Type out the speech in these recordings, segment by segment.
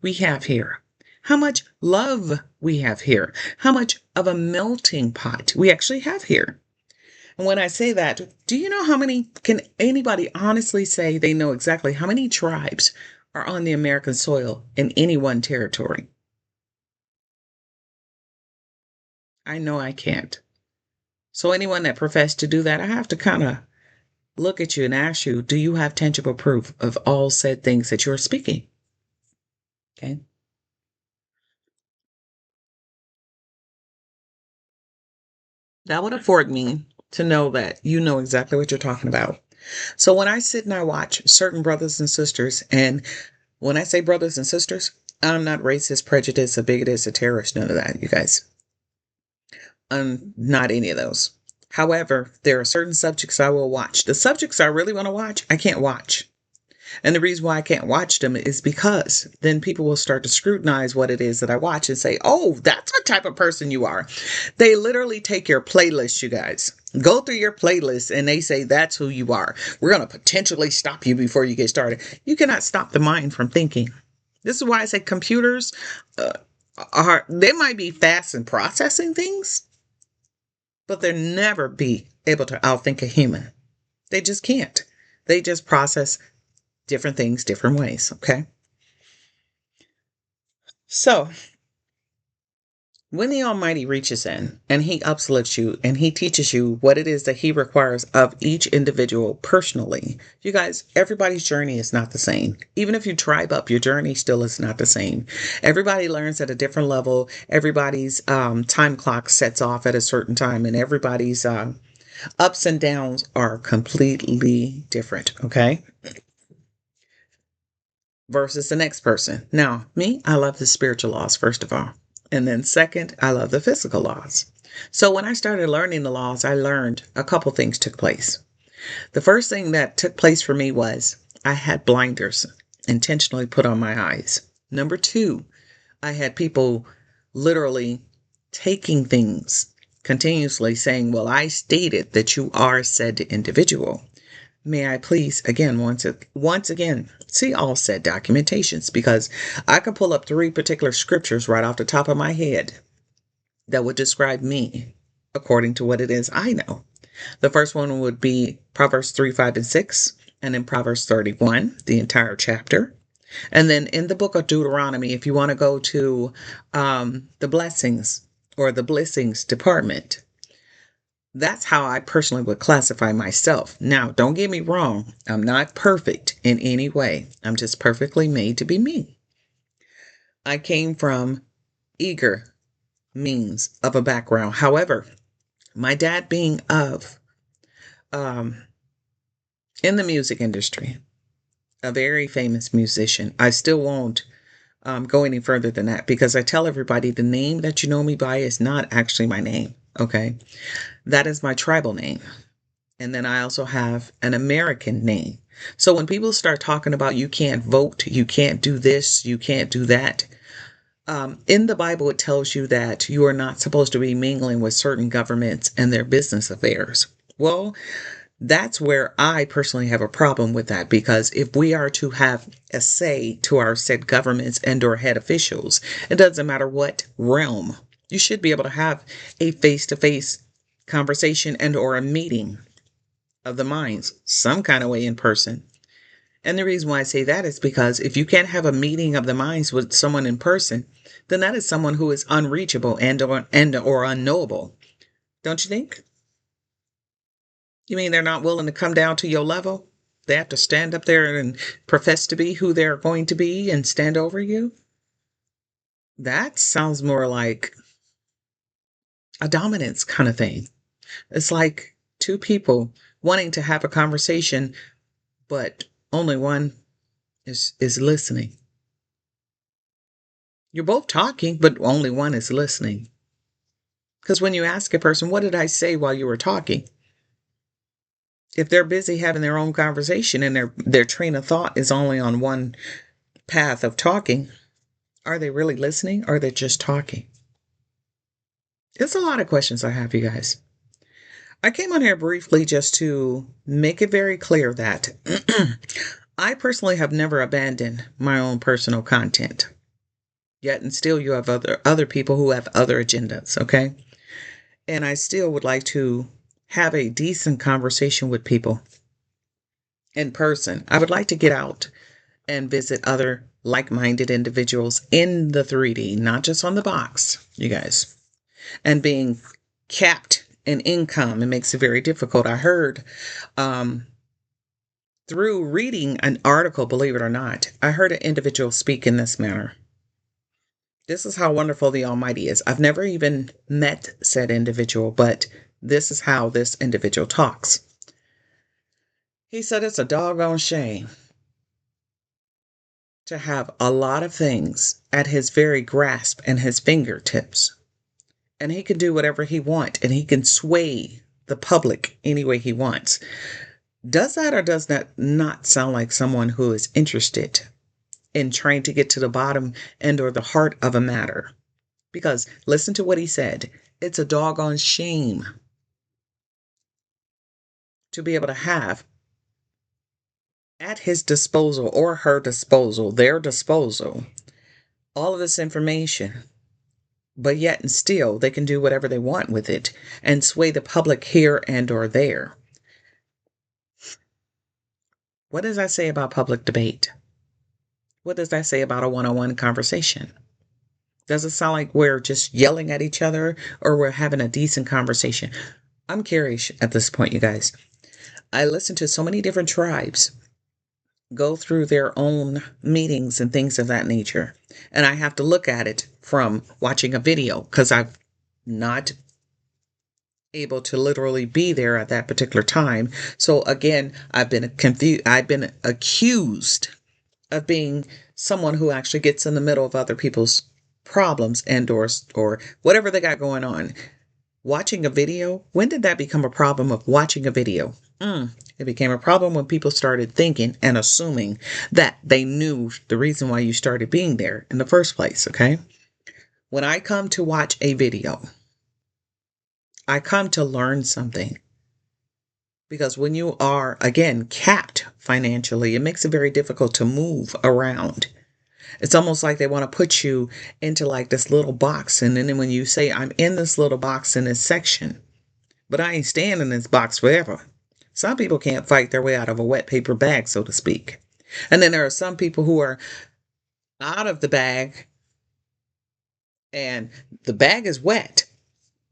we have here, how much love we have here, how much of a melting pot we actually have here. And when I say that, do you know how many, can anybody honestly say they know exactly how many tribes are on the American soil in any one territory? I know I can't. So anyone that professed to do that, I have to kind of look at you and ask you, do you have tangible proof of all said things that you're speaking? Okay. That would afford me to know that you know exactly what you're talking about. So when I sit and I watch certain brothers and sisters, and when I say brothers and sisters, I'm not racist, prejudiced, a bigot, a terrorist, none of that, you guys. I'm not any of those. However, there are certain subjects I will watch. The subjects I really want to watch, I can't watch. And the reason why I can't watch them is because then people will start to scrutinize what it is that I watch and say, oh, that's what type of person you are. They literally take your playlist, you guys. Go through your playlist and they say that's who you are. We're going to potentially stop you before you get started. You cannot stop the mind from thinking. This is why I say computers they might be fast in processing things, but they'll never be able to outthink a human. They just can't. They just process different things different ways. Okay. So when the Almighty reaches in and He uplifts you and He teaches you what it is that He requires of each individual personally, you guys, everybody's journey is not the same. Even if you tribe up, your journey still is not the same. Everybody learns at a different level. Everybody's time clock sets off at a certain time, and everybody's ups and downs are completely different. Okay. Versus the next person. Now, me, I love the spiritual laws, first of all. And then second, I love the physical laws. So when I started learning the laws, I learned a couple things took place. The first thing that took place for me was I had blinders intentionally put on my eyes. Number two, I had people literally taking things continuously saying, well, I stated that you are said individual. May I please, again, once again, see all said documentations, because I can pull up 3 particular scriptures right off the top of my head that would describe me according to what it is I know. The first one would be Proverbs 3, 5, and 6, and then Proverbs 31, the entire chapter. And then in the book of Deuteronomy, if you want to go to the blessings or the blessings department, that's how I personally would classify myself. Now, don't get me wrong. I'm not perfect in any way. I'm just perfectly made to be me. I came from eager means of a background. However, my dad being of um, in the music industry, a very famous musician, I still won't go any further than that because I tell everybody the name that you know me by is not actually my name. Okay. That is my tribal name. And then I also have an American name. So when people start talking about you can't vote, you can't do this, you can't do that, in the Bible, it tells you that you are not supposed to be mingling with certain governments and their business affairs. Well, that's where I personally have a problem with that, because if we are to have a say to our said governments and or head officials, it doesn't matter what realm, you should be able to have a face-to-face conversation and or a meeting of the minds some kind of way in person. And the reason why I say that is because if you can't have a meeting of the minds with someone in person, then that is someone who is unreachable and or unknowable. Don't you think? You mean they're not willing to come down to your level? They have to stand up there and profess to be who they're going to be and stand over you? That sounds more like a dominance kind of thing. It's like two people wanting to have a conversation, but only one is listening. You're both talking, but only one is listening. Because when you ask a person, what did I say while you were talking? If they're busy having their own conversation and their train of thought is only on one path of talking, are they really listening or are they just talking? It's a lot of questions I have, you guys. I came on here briefly just to make it very clear that I personally have never abandoned my own personal content. Yet and still you have other people who have other agendas, okay? And I still would like to have a decent conversation with people in person. I would like to get out and visit other like-minded individuals in the 3D, not just on the box, you guys. And being capped in income, it makes it very difficult. I heard um, through reading an article, believe it or not, I heard an individual speak in this manner. This is how wonderful the Almighty is. I've never even met said individual, but this is how this individual talks. He said it's a doggone shame to have a lot of things at his very grasp and his fingertips. And he can do whatever he wants and he can sway the public any way he wants. Does that or does that not sound like someone who is interested in trying to get to the bottom and or the heart of a matter? Because listen to what he said. It's a doggone shame to be able to have at his disposal or her disposal, their disposal, all of this information, but yet and still they can do whatever they want with it and sway the public here and or there. What does that say about public debate? What does that say about a one-on-one conversation? Does it sound like we're just yelling at each other or we're having a decent conversation? I'm curious at this point, you guys. I listen to so many different tribes go through their own meetings and things of that nature. And I have to look at it from watching a video because I'm not able to literally be there at that particular time. So again, I've been confused. I've been accused of being someone who actually gets in the middle of other people's problems and or whatever they got going on. Watching a video, when did that become a problem of watching a video? It became a problem when people started thinking and assuming that they knew the reason why you started being there in the first place, okay? When I come to watch a video, I come to learn something. Because when you are, again, capped financially, it makes it very difficult to move around. It's almost like they want to put you into like this little box. And then when you say, I'm in this little box in this section, but I ain't staying in this box forever. Some people can't fight their way out of a wet paper bag, so to speak. And then there are some people who are out of the bag and the bag is wet,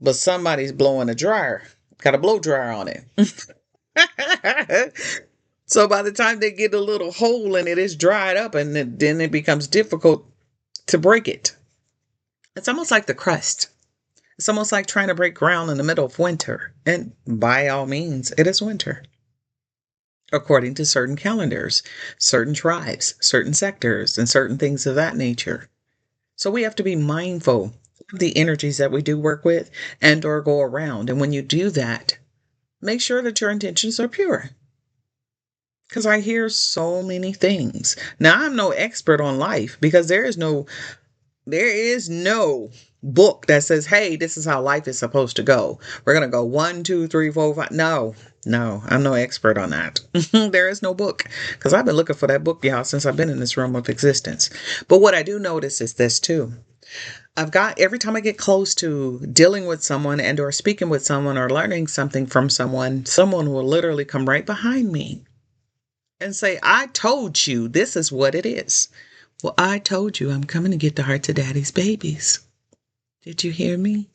but somebody's blowing a dryer, got a blow dryer on it. So by the time they get a little hole in it, it's dried up and then it becomes difficult to break it. It's almost like the crust. It's almost like trying to break ground in the middle of winter. And by all means, it is winter. According to certain calendars, certain tribes, certain sectors, and certain things of that nature. So we have to be mindful of the energies that we do work with and or go around. And when you do that, make sure that your intentions are pure. Because I hear so many things. Now I'm no expert on life because there is no book that says, hey, this is how life is supposed to go. We're going to go 1, 2, 3, 4, 5. No, I'm no expert on that. There is no book because I've been looking for that book, y'all, since I've been in this realm of existence. But what I do notice is this too. Every time I get close to dealing with someone and or speaking with someone or learning something from someone will literally come right behind me and say, I told you this is what it is. Well, I told you I'm coming to get the hearts of daddy's babies. Did you hear me?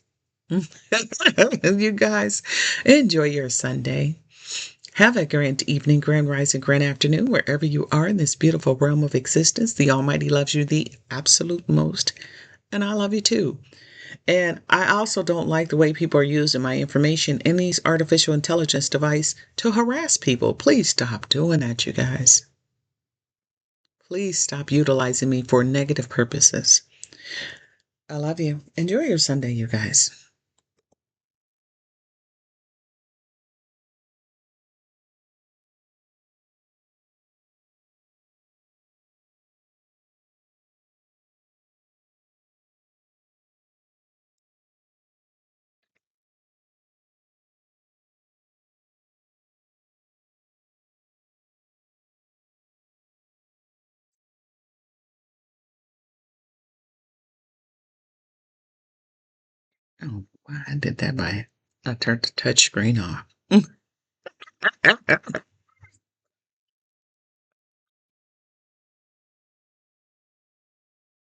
You guys, enjoy your Sunday. Have a grand evening, grand rising, grand afternoon, wherever you are in this beautiful realm of existence. The Almighty loves you the absolute most, and I love you too. And I also don't like the way people are using my information in these artificial intelligence devices to harass people. Please stop doing that, you guys. Please stop utilizing me for negative purposes. I love you. Enjoy your Sunday, you guys. Oh, wow, I did that by I turned the touch screen off.